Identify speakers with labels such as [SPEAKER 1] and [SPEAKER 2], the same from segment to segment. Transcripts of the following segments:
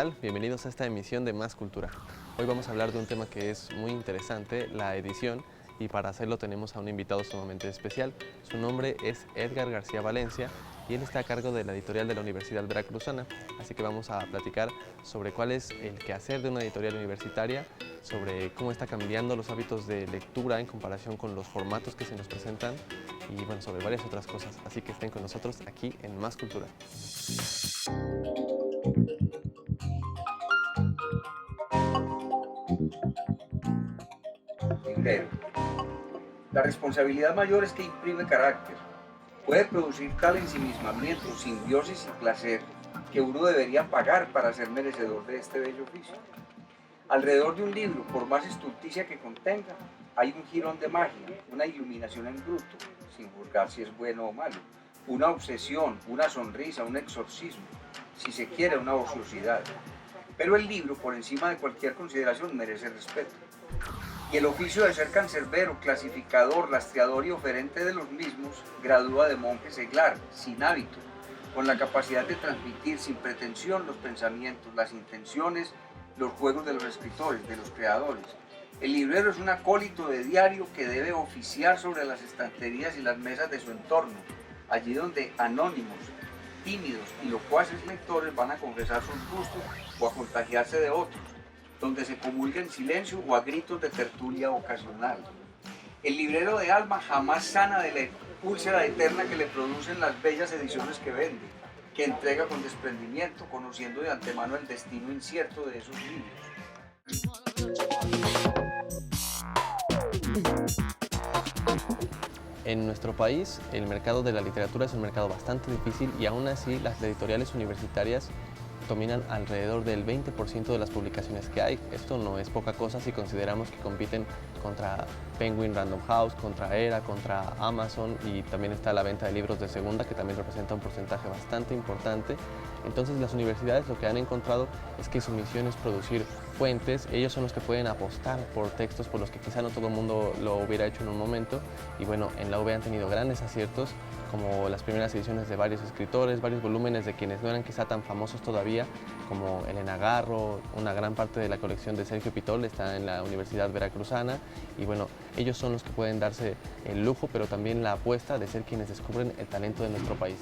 [SPEAKER 1] tal? Bienvenidos a esta emisión de Más Cultura. Hoy vamos a hablar de un tema que es muy interesante, la edición, y para hacerlo tenemos a un invitado sumamente especial. Su nombre es Edgar García Valencia y él está a cargo de la editorial de la Universidad Veracruzana, así que vamos a platicar sobre cuál es el quehacer de una editorial universitaria, sobre cómo está cambiando los hábitos de lectura en comparación con los formatos que se nos presentan y bueno, sobre varias otras cosas. Así que estén con nosotros aquí en Más Cultura.
[SPEAKER 2] Primero, la responsabilidad mayor es que imprime carácter. Puede producir tal ensimismamiento, simbiosis y placer que uno debería pagar para ser merecedor de este bello oficio. Alrededor de un libro, por más estulticia que contenga, hay un jirón de magia, una iluminación en bruto, sin juzgar si es bueno o malo, una obsesión, una sonrisa, un exorcismo, si se quiere una ociosidad. Pero el libro, por encima de cualquier consideración, merece respeto. Y el oficio de ser cancerbero, clasificador, rastreador y oferente de los mismos gradúa de monje seglar, sin hábito, con la capacidad de transmitir sin pretensión los pensamientos, las intenciones, los juegos de los escritores, de los creadores. El librero es un acólito de diario que debe oficiar sobre las estanterías y las mesas de su entorno, allí donde anónimos, tímidos y locuaces lectores van a confesar sus gustos o a contagiarse de otros, donde se comulga en silencio o a gritos de tertulia ocasional. El librero de alma jamás sana de la úlcera eterna que le producen las bellas ediciones que vende, que entrega con desprendimiento, conociendo de antemano el destino incierto de esos libros.
[SPEAKER 1] En nuestro país, el mercado de la literatura es un mercado bastante difícil y aún así las editoriales universitarias dominan alrededor del 20% de las publicaciones que hay. Esto no es poca cosa si consideramos que compiten contra Penguin Random House, contra Era, contra Amazon, y también está la venta de libros de segunda, que también representa un porcentaje bastante importante. Entonces las universidades lo que han encontrado es que su misión es producir fuentes. Ellos son los que pueden apostar por textos por los que quizá no todo el mundo lo hubiera hecho en un momento, y bueno, en la UV han tenido grandes aciertos, como las primeras ediciones de varios escritores, varios volúmenes de quienes no eran quizá tan famosos todavía, como Elena Garro. Una gran parte de la colección de Sergio Pitol está en la Universidad Veracruzana, y bueno, ellos son los que pueden darse el lujo, pero también la apuesta de ser quienes descubren el talento de nuestro país.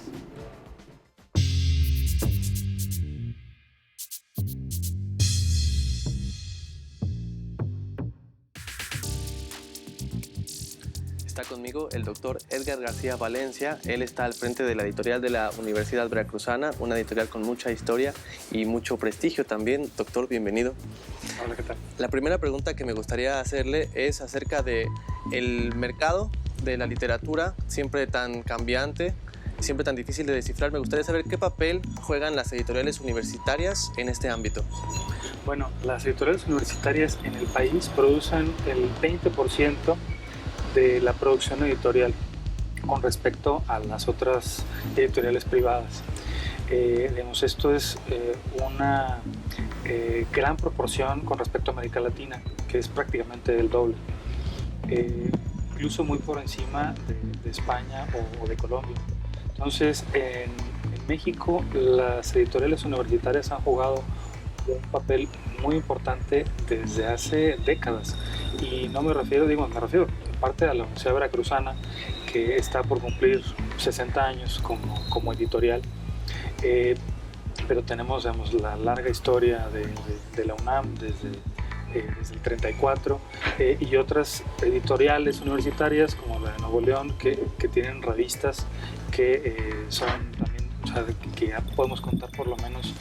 [SPEAKER 1] Está conmigo el doctor Edgar García Valencia. Él está al frente de la editorial de la Universidad Veracruzana, una editorial con mucha historia y mucho prestigio también. Doctor, bienvenido.
[SPEAKER 3] Hola, ¿qué tal?
[SPEAKER 1] La primera pregunta que me gustaría hacerle es acerca de el mercado de la literatura, siempre tan cambiante, siempre tan difícil de descifrar. Me gustaría saber qué papel juegan las editoriales universitarias en este ámbito.
[SPEAKER 3] Bueno, las editoriales universitarias en el país producen el 20% de la producción editorial con respecto a las otras editoriales privadas. Digamos, esto es una gran proporción con respecto a América Latina, que es prácticamente el doble, incluso muy por encima de España o de Colombia. Entonces, en México las editoriales universitarias han jugado un papel muy importante desde hace décadas, y no me refiero, me refiero en parte a la Universidad Veracruzana, que está por cumplir 60 años como editorial, pero tenemos, digamos, la larga historia de la UNAM desde el 34, y otras editoriales universitarias como la de Nuevo León, que tienen revistas que son también, o sea, que ya podemos contar por lo menos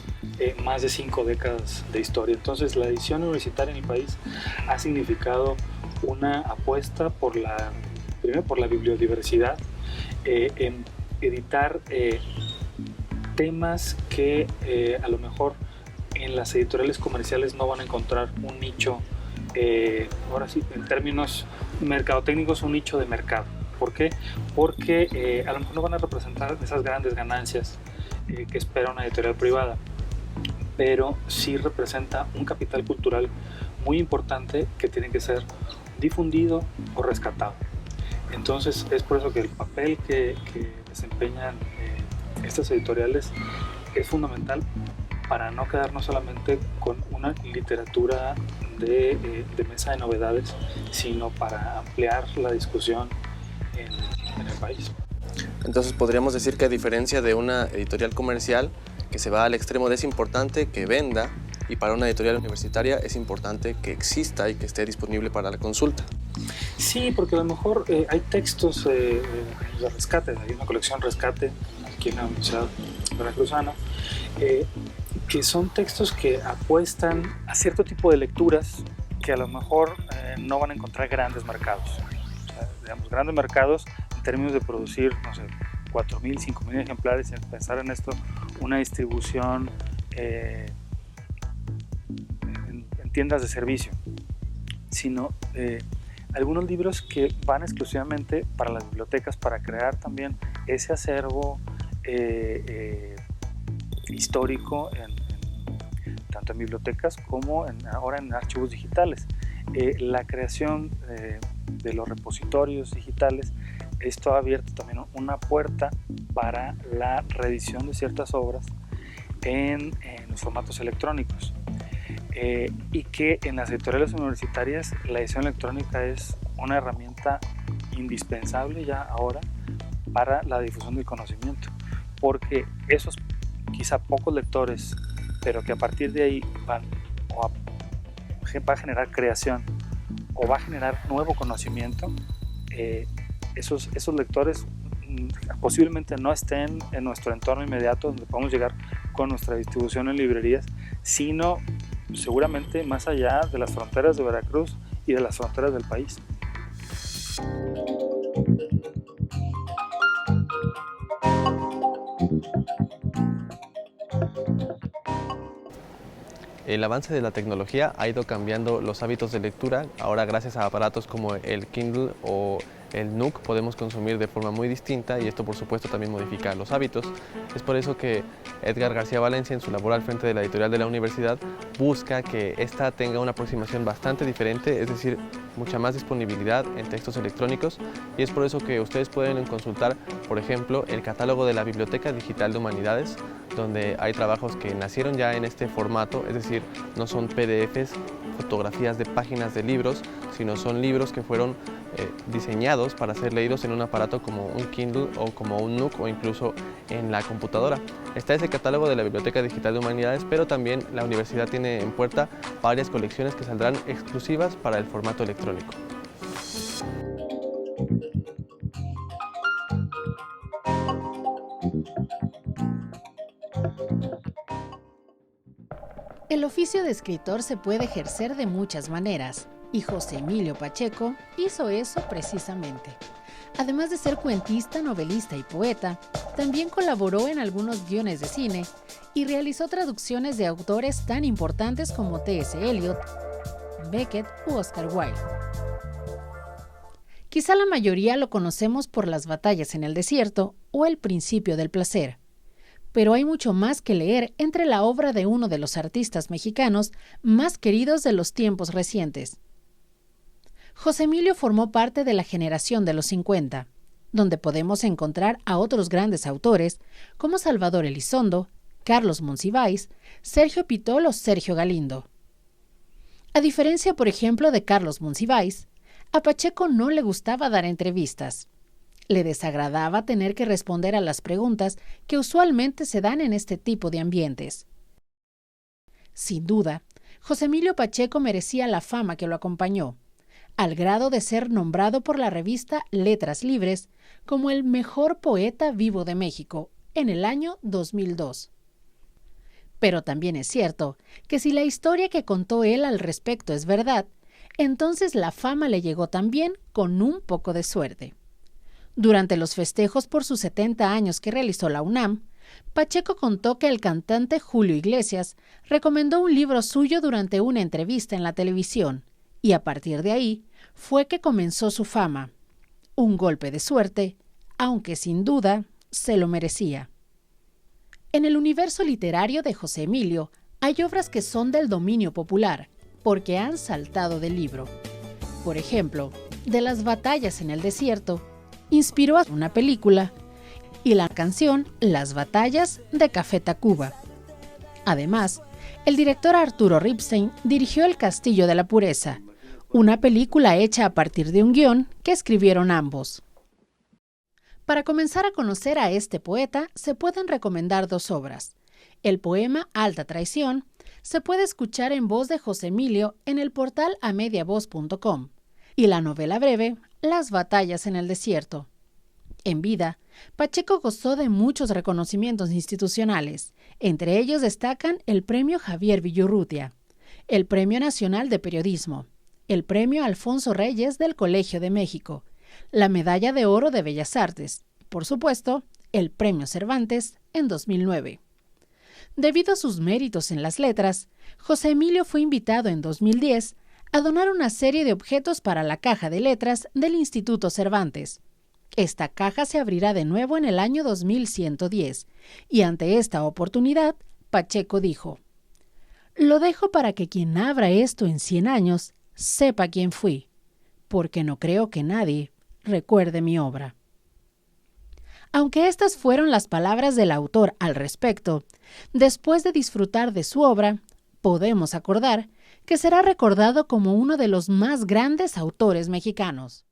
[SPEAKER 3] más de 5 décadas de historia. Entonces, la edición universitaria en el país ha significado una apuesta primero por la bibliodiversidad, en editar temas que a lo mejor en las editoriales comerciales no van a encontrar un nicho, ahora sí, en términos mercadotécnicos, un nicho de mercado. ¿Por qué? Porque a lo mejor no van a representar esas grandes ganancias que espera una editorial privada, pero sí representa un capital cultural muy importante que tiene que ser difundido o rescatado. Entonces, es por eso que el papel que desempeñan estas editoriales es fundamental para no quedarnos solamente con una literatura de mesa de novedades, sino para ampliar la discusión en el país.
[SPEAKER 1] Entonces podríamos decir que, a diferencia de una editorial comercial que se va al extremo de es importante que venda, y para una editorial universitaria es importante que exista y que esté disponible para la consulta.
[SPEAKER 3] Sí, porque a lo mejor hay textos de rescate, hay una colección rescate aquí en la Universidad Veracruzana, que son textos que apuestan a cierto tipo de lecturas que a lo mejor no van a encontrar grandes mercados. O sea, digamos, grandes mercados en términos de producir, no sé, 4.000, 5.000 ejemplares, y pensar en esto, una distribución en tiendas de servicio, sino algunos libros que van exclusivamente para las bibliotecas, para crear también ese acervo histórico tanto en bibliotecas como ahora en archivos digitales. La creación de los repositorios digitales, esto ha abierto también una puerta para la reedición de ciertas obras en los formatos electrónicos, y que en las editoriales universitarias la edición electrónica es una herramienta indispensable ya ahora para la difusión del conocimiento, porque esos quizá pocos lectores, pero que a partir de ahí va a generar creación o va a generar nuevo conocimiento, esos lectores posiblemente no estén en nuestro entorno inmediato donde podemos llegar con nuestra distribución en librerías, sino seguramente más allá de las fronteras de Veracruz y de las fronteras del país.
[SPEAKER 1] El avance de la tecnología ha ido cambiando los hábitos de lectura. Ahora, gracias a aparatos como el Kindle o el Nook, podemos consumir de forma muy distinta, y esto por supuesto también modifica los hábitos. Es por eso que Edgar García Valencia, en su labor al frente de la editorial de la universidad, busca que esta tenga una aproximación bastante diferente, es decir, mucha más disponibilidad en textos electrónicos, y es por eso que ustedes pueden consultar, por ejemplo, el catálogo de la Biblioteca Digital de Humanidades, donde hay trabajos que nacieron ya en este formato, es decir, no son PDFs, fotografías de páginas de libros, sino son libros que fueron diseñados para ser leídos en un aparato como un Kindle o como un Nook o incluso en la computadora. Está ese catálogo de la Biblioteca Digital de Humanidades, pero también la universidad tiene en puerta varias colecciones que saldrán exclusivas para el formato electrónico.
[SPEAKER 4] El oficio de escritor se puede ejercer de muchas maneras, y José Emilio Pacheco hizo eso precisamente. Además de ser cuentista, novelista y poeta, también colaboró en algunos guiones de cine y realizó traducciones de autores tan importantes como T.S. Eliot, Beckett u Oscar Wilde. Quizá la mayoría lo conocemos por Las batallas en el desierto o El principio del placer. Pero hay mucho más que leer entre la obra de uno de los artistas mexicanos más queridos de los tiempos recientes. José Emilio formó parte de la generación de los 50, donde podemos encontrar a otros grandes autores como Salvador Elizondo, Carlos Monsiváis, Sergio Pitol o Sergio Galindo. A diferencia, por ejemplo, de Carlos Monsiváis, a Pacheco no le gustaba dar entrevistas. Le desagradaba tener que responder a las preguntas que usualmente se dan en este tipo de ambientes. Sin duda, José Emilio Pacheco merecía la fama que lo acompañó, al grado de ser nombrado por la revista Letras Libres como el mejor poeta vivo de México en el año 2002. Pero también es cierto que si la historia que contó él al respecto es verdad, entonces la fama le llegó también con un poco de suerte. Durante los festejos por sus 70 años que realizó la UNAM, Pacheco contó que el cantante Julio Iglesias recomendó un libro suyo durante una entrevista en la televisión, y a partir de ahí fue que comenzó su fama. Un golpe de suerte, aunque sin duda se lo merecía. En el universo literario de José Emilio hay obras que son del dominio popular, porque han saltado del libro. Por ejemplo, de Las batallas en el desierto, inspiró a una película, y la canción Las batallas de Café Tacuba. Además, el director Arturo Ripstein dirigió El Castillo de la Pureza, una película hecha a partir de un guión que escribieron ambos. Para comenzar a conocer a este poeta, se pueden recomendar 2 obras. El poema Alta Traición se puede escuchar en voz de José Emilio en el portal amediavoz.com y la novela breve Las batallas en el desierto. En vida, Pacheco gozó de muchos reconocimientos institucionales. Entre ellos destacan el Premio Javier Villurrutia, el Premio Nacional de Periodismo, el Premio Alfonso Reyes del Colegio de México, la Medalla de Oro de Bellas Artes, por supuesto, el Premio Cervantes en 2009. Debido a sus méritos en las letras, José Emilio fue invitado en 2010 a donar una serie de objetos para la Caja de Letras del Instituto Cervantes. Esta caja se abrirá de nuevo en el año 2110, y ante esta oportunidad, Pacheco dijo: «Lo dejo para que quien abra esto en 100 años sepa quién fui, porque no creo que nadie recuerde mi obra». Aunque estas fueron las palabras del autor al respecto, después de disfrutar de su obra, podemos acordar que será recordado como uno de los más grandes autores mexicanos.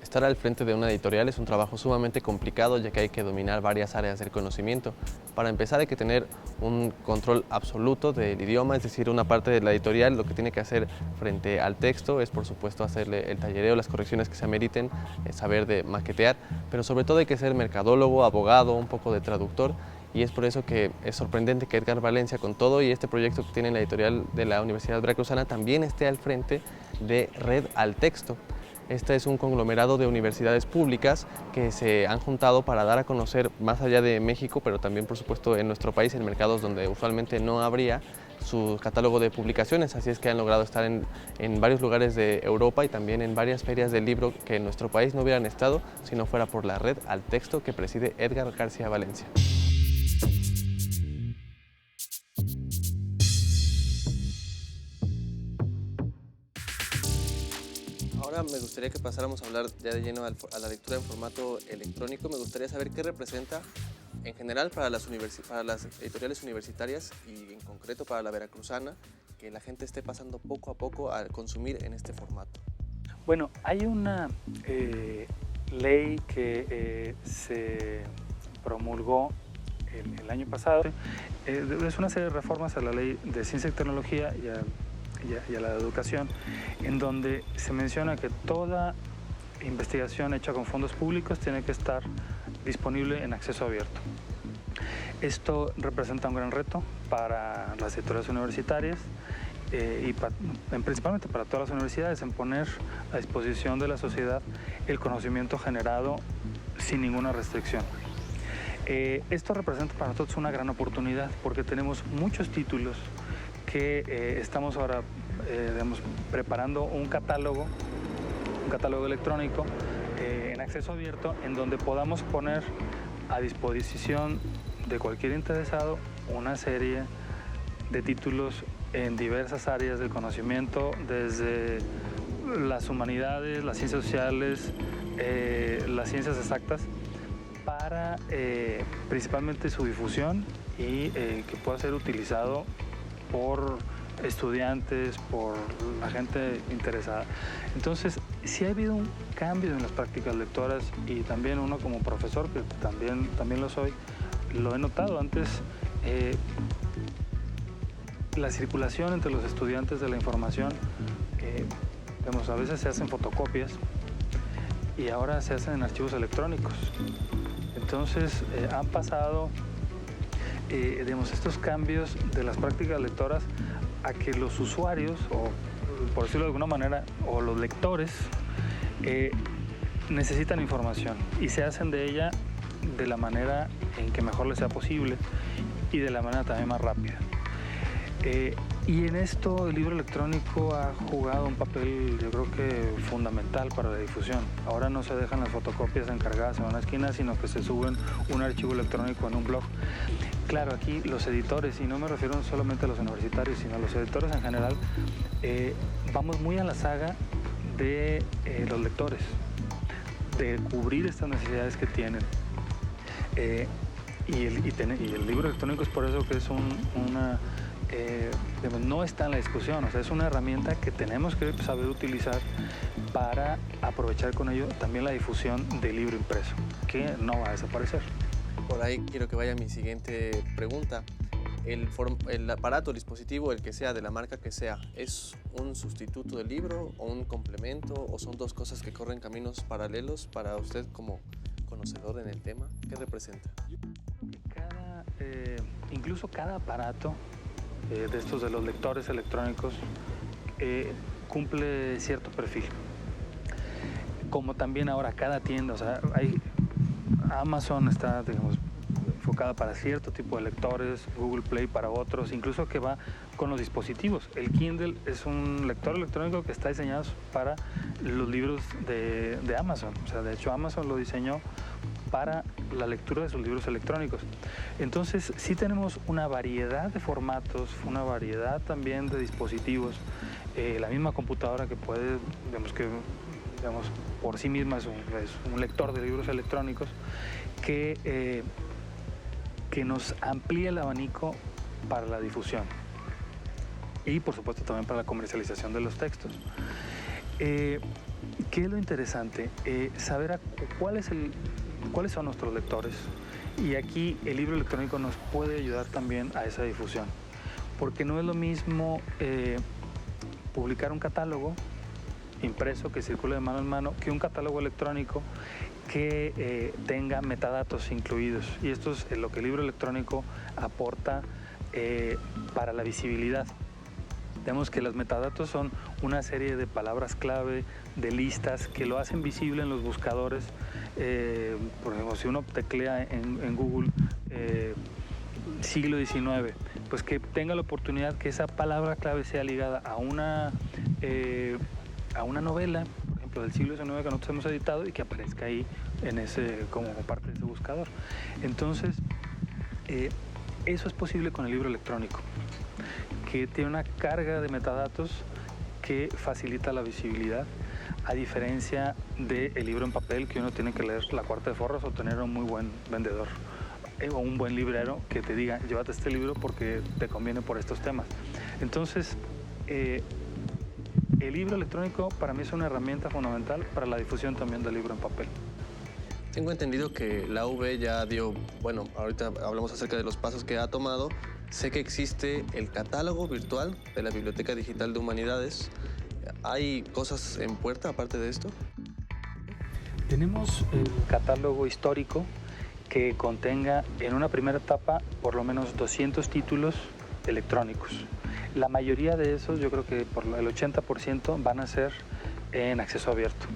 [SPEAKER 1] Estar al frente de una editorial es un trabajo sumamente complicado, ya que hay que dominar varias áreas del conocimiento. Para empezar, hay que tener un control absoluto del idioma, es decir, una parte de la editorial lo que tiene que hacer frente al texto es, por supuesto, hacerle el tallereo, las correcciones que se ameriten, saber de maquetear, pero sobre todo hay que ser mercadólogo, abogado, un poco de traductor, y es por eso que es sorprendente que Edgar Valencia, con todo y este proyecto que tiene en la editorial de la Universidad Veracruzana, también esté al frente de Red al Texto. Este es un conglomerado de universidades públicas que se han juntado para dar a conocer, más allá de México, pero también por supuesto en nuestro país, en mercados donde usualmente no habría, su catálogo de publicaciones. Así es que han logrado estar en varios lugares de Europa y también en varias ferias del libro que en nuestro país no hubieran estado si no fuera por la Red al Texto que preside Edgar García Valencia. Ahora me gustaría que pasáramos a hablar ya de lleno a la lectura en formato electrónico. Me gustaría saber qué representa en general para las editoriales universitarias y en concreto para la veracruzana que la gente esté pasando poco a poco a consumir en este formato.
[SPEAKER 3] Bueno, hay una ley que se promulgó el año pasado. Es una serie de reformas a la ley de ciencia y tecnología y a la educación, en donde se menciona que toda investigación hecha con fondos públicos tiene que estar disponible en acceso abierto. Esto representa un gran reto para las editoriales universitarias y principalmente para todas las universidades, en poner a disposición de la sociedad el conocimiento generado sin ninguna restricción. Esto representa para nosotros una gran oportunidad porque tenemos muchos títulos que estamos ahora preparando un catálogo electrónico en acceso abierto, en donde podamos poner a disposición de cualquier interesado una serie de títulos en diversas áreas del conocimiento, desde las humanidades, las ciencias sociales, las ciencias exactas, para principalmente su difusión y que pueda ser utilizado por estudiantes, por la gente interesada. Entonces, sí ha habido un cambio en las prácticas lectoras y también uno como profesor, que también lo soy, lo he notado. Antes, la circulación entre los estudiantes de la información, a veces se hacen fotocopias y ahora se hacen en archivos electrónicos. Entonces, han pasado estos cambios de las prácticas lectoras a que los usuarios, o por decirlo de alguna manera, o los lectores, necesitan información y se hacen de ella de la manera en que mejor les sea posible y de la manera también más rápida. Y en esto el libro electrónico ha jugado un papel, yo creo que fundamental para la difusión. Ahora no se dejan las fotocopias encargadas en una esquina, sino que se suben un archivo electrónico en un blog. Claro, aquí los editores, y no me refiero solamente a los universitarios, sino a los editores en general, vamos muy a la saga de los lectores, de cubrir estas necesidades que tienen. Y el libro electrónico es por eso que es no está en la discusión, o sea, es una herramienta que tenemos que saber utilizar para aprovechar con ello también la difusión del libro impreso, que no va a desaparecer.
[SPEAKER 1] Por ahí quiero que vaya mi siguiente pregunta. El aparato, el dispositivo, el que sea, de la marca que sea, ¿es un sustituto del libro o un complemento o son dos cosas que corren caminos paralelos para usted como conocedor en el tema? ¿Qué representa?
[SPEAKER 3] Incluso cada aparato de estos de los lectores electrónicos cumple cierto perfil. Como también ahora cada tienda, o sea, Amazon está, digamos, enfocada para cierto tipo de lectores, Google Play para otros, incluso que va con los dispositivos. El Kindle es un lector electrónico que está diseñado para los libros de Amazon. O sea, de hecho Amazon lo diseñó para la lectura de sus libros electrónicos. Entonces sí tenemos una variedad de formatos, una variedad también de dispositivos. La misma computadora que puede, digamos, por sí misma es un lector de libros electrónicos que nos amplía el abanico para la difusión y por supuesto también para la comercialización de los textos. ¿Qué es lo interesante? Saber cuáles son nuestros lectores, y aquí el libro electrónico nos puede ayudar también a esa difusión, porque no es lo mismo publicar un catálogo impreso que circule de mano en mano que un catálogo electrónico que tenga metadatos incluidos, y esto es lo que el libro electrónico aporta para la visibilidad. Vemos que los metadatos son una serie de palabras clave, de listas que lo hacen visible en los buscadores. Por ejemplo, si uno teclea en Google siglo XIX, pues que tenga la oportunidad que esa palabra clave sea ligada a una novela, por ejemplo, del siglo XIX que nosotros hemos editado, y que aparezca ahí como parte de ese buscador. Entonces, eso es posible con el libro electrónico, que tiene una carga de metadatos que facilita la visibilidad, a diferencia del libro en papel, que uno tiene que leer la cuarta de forros o tener un muy buen vendedor o un buen librero que te diga, llévate este libro porque te conviene por estos temas. Entonces, el libro electrónico para mí es una herramienta fundamental para la difusión también del libro en papel.
[SPEAKER 1] Tengo entendido que la UV ya dio, bueno, ahorita hablamos acerca de los pasos que ha tomado. Sé que existe el catálogo virtual de la Biblioteca Digital de Humanidades. ¿Hay cosas en puerta aparte de esto?
[SPEAKER 3] Tenemos el catálogo histórico que contenga en una primera etapa por lo menos 200 títulos electrónicos. La mayoría de esos, yo creo que por el 80% van a ser en acceso abierto.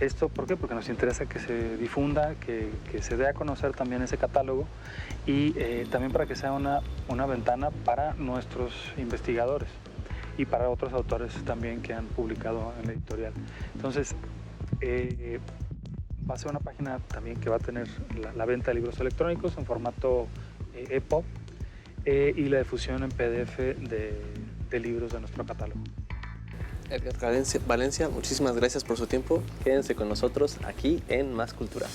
[SPEAKER 3] ¿Esto por qué? Porque nos interesa que se difunda, que se dé a conocer también ese catálogo, y también para que sea una ventana para nuestros investigadores y para otros autores también que han publicado en la editorial. Entonces, va a ser una página también que va a tener la venta de libros electrónicos en formato EPUB y la difusión en PDF de libros de nuestro catálogo.
[SPEAKER 1] Edgar Valencia, muchísimas gracias por su tiempo. Quédense con nosotros aquí en Más Cultura.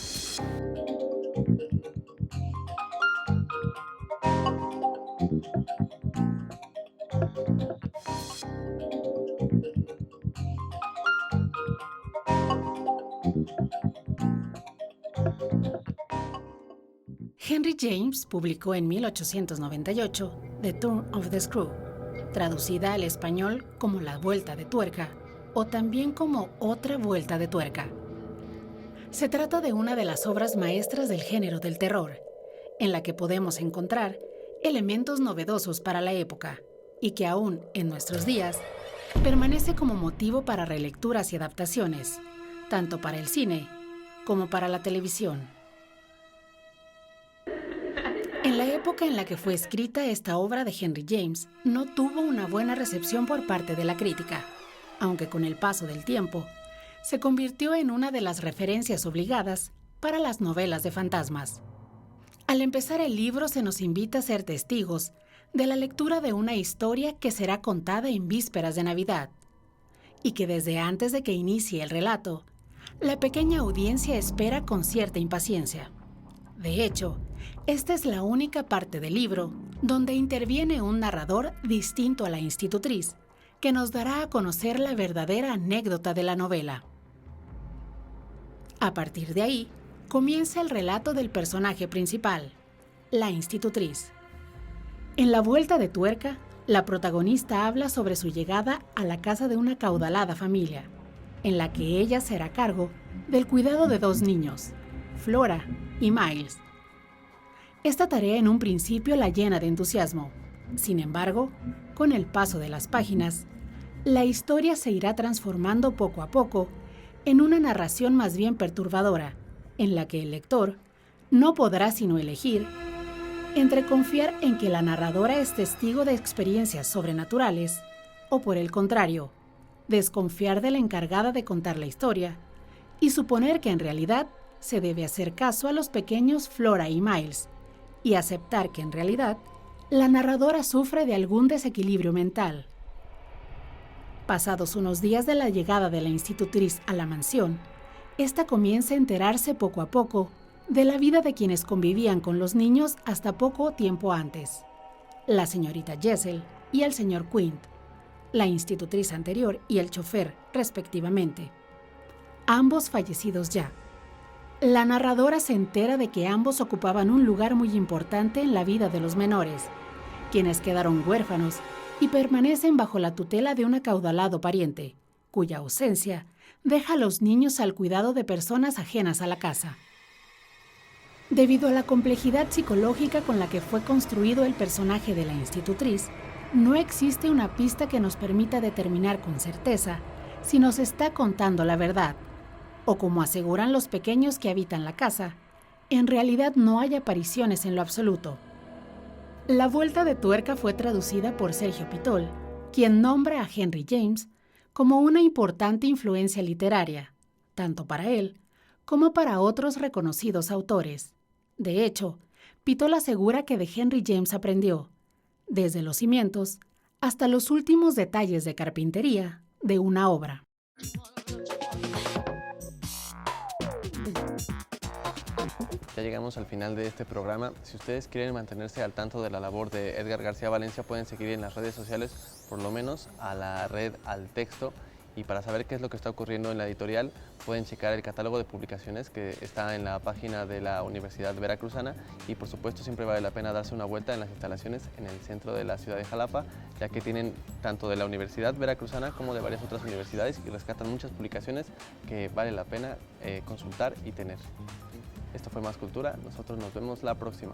[SPEAKER 4] Henry James publicó en 1898 The Turn of the Screw, traducida al español como La Vuelta de Tuerca, o también como Otra Vuelta de Tuerca. Se trata de una de las obras maestras del género del terror, en la que podemos encontrar elementos novedosos para la época y que aún en nuestros días permanece como motivo para relecturas y adaptaciones, tanto para el cine como para la televisión. En la época en la que fue escrita esta obra de Henry James, no tuvo una buena recepción por parte de la crítica, aunque con el paso del tiempo se convirtió en una de las referencias obligadas para las novelas de fantasmas. Al empezar el libro se nos invita a ser testigos de la lectura de una historia que será contada en vísperas de Navidad, y que desde antes de que inicie el relato, la pequeña audiencia espera con cierta impaciencia. De hecho, esta es la única parte del libro donde interviene un narrador distinto a la institutriz, que nos dará a conocer la verdadera anécdota de la novela. A partir de ahí, comienza el relato del personaje principal, la institutriz. En la vuelta de tuerca, la protagonista habla sobre su llegada a la casa de una acaudalada familia, en la que ella se hará cargo del cuidado de 2 niños, Flora y Miles. Esta tarea en un principio la llena de entusiasmo. Sin embargo, con el paso de las páginas, la historia se irá transformando poco a poco en una narración más bien perturbadora, en la que el lector no podrá sino elegir entre confiar en que la narradora es testigo de experiencias sobrenaturales o, por el contrario, desconfiar de la encargada de contar la historia y suponer que en realidad se debe hacer caso a los pequeños Flora y Miles y aceptar que en realidad la narradora sufre de algún desequilibrio mental. Pasados unos días de la llegada de la institutriz a la mansión, esta comienza a enterarse poco a poco de la vida de quienes convivían con los niños hasta poco tiempo antes: la señorita Jessel y el señor Quint, la institutriz anterior y el chofer, respectivamente, ambos fallecidos ya. La narradora se entera de que ambos ocupaban un lugar muy importante en la vida de los menores, quienes quedaron huérfanos y permanecen bajo la tutela de un acaudalado pariente, cuya ausencia deja a los niños al cuidado de personas ajenas a la casa. Debido a la complejidad psicológica con la que fue construido el personaje de la institutriz, no existe una pista que nos permita determinar con certeza si nos está contando la verdad, o como aseguran los pequeños que habitan la casa, en realidad no hay apariciones en lo absoluto. La vuelta de tuerca fue traducida por Sergio Pitol, quien nombra a Henry James como una importante influencia literaria, tanto para él como para otros reconocidos autores. De hecho, Pitol asegura que de Henry James aprendió, desde los cimientos hasta los últimos detalles de carpintería de una obra.
[SPEAKER 1] Ya llegamos al final de este programa. Si ustedes quieren mantenerse al tanto de la labor de Edgar García Valencia, pueden seguir en las redes sociales, por lo menos a la red Al Texto. Y para saber qué es lo que está ocurriendo en la editorial, pueden checar el catálogo de publicaciones que está en la página de la Universidad Veracruzana. Y por supuesto siempre vale la pena darse una vuelta en las instalaciones en el centro de la ciudad de Jalapa, ya que tienen tanto de la Universidad Veracruzana como de varias otras universidades y rescatan muchas publicaciones que vale la pena consultar y tener. Esto fue Más Cultura, nosotros nos vemos la próxima.